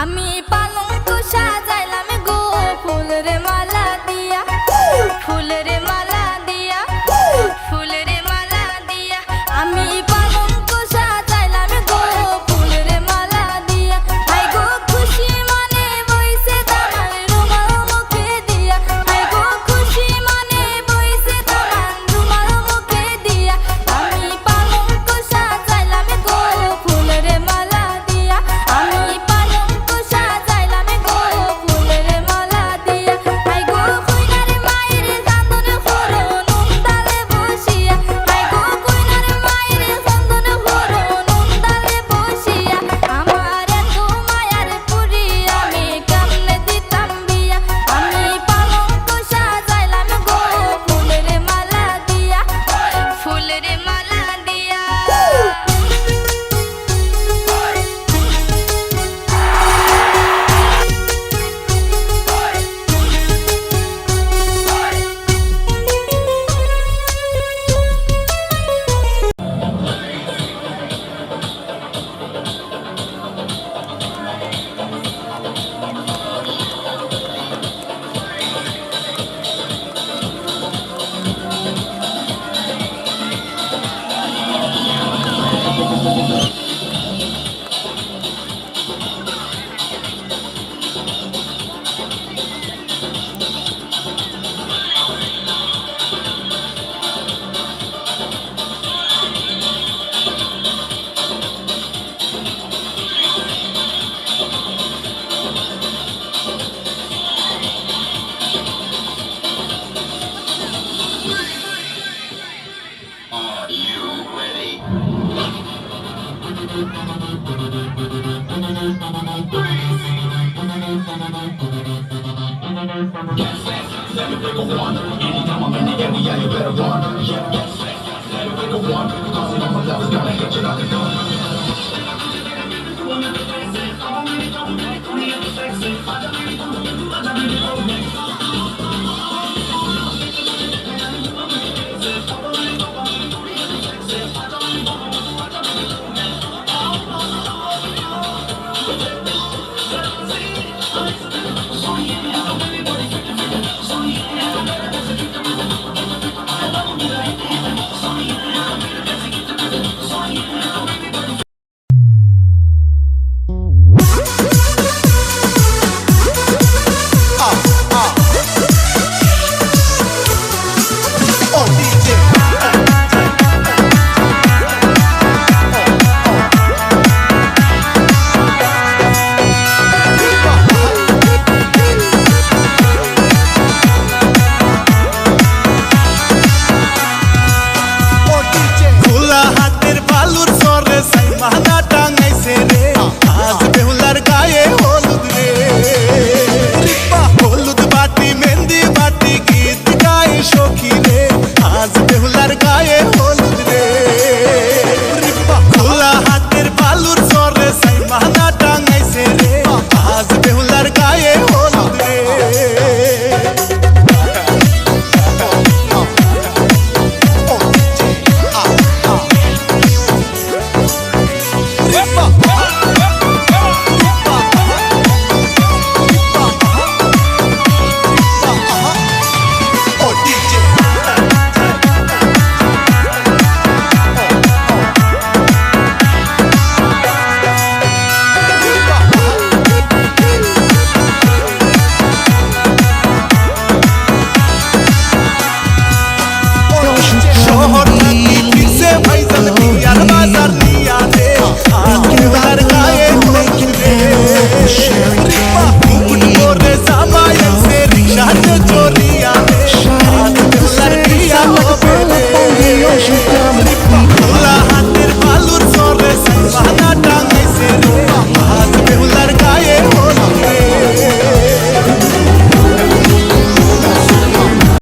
আমি পালঙ্ক সাজাইলাম গো ফুলের মালা দিয়া, ফুলের মালা দিয়া, ফুলের মালা দিয়া। আমি পালঙ্ক সাজাইলাম গো ফুলের মালা দিয়া। হাই গো খুশি মনে বইছে তোমার রুমাল মুখে দিয়া, হাই গো খুশি মনে বইছে তোমার রুমাল মুখে দিয়া। আমি পালঙ্ক সাজাইলাম গো ফুলের মালা দিয়া, আমি Anytime I'm in the area, you better run. Yeah, yes, let it break a one. Cause you know my love is gonna hit you like a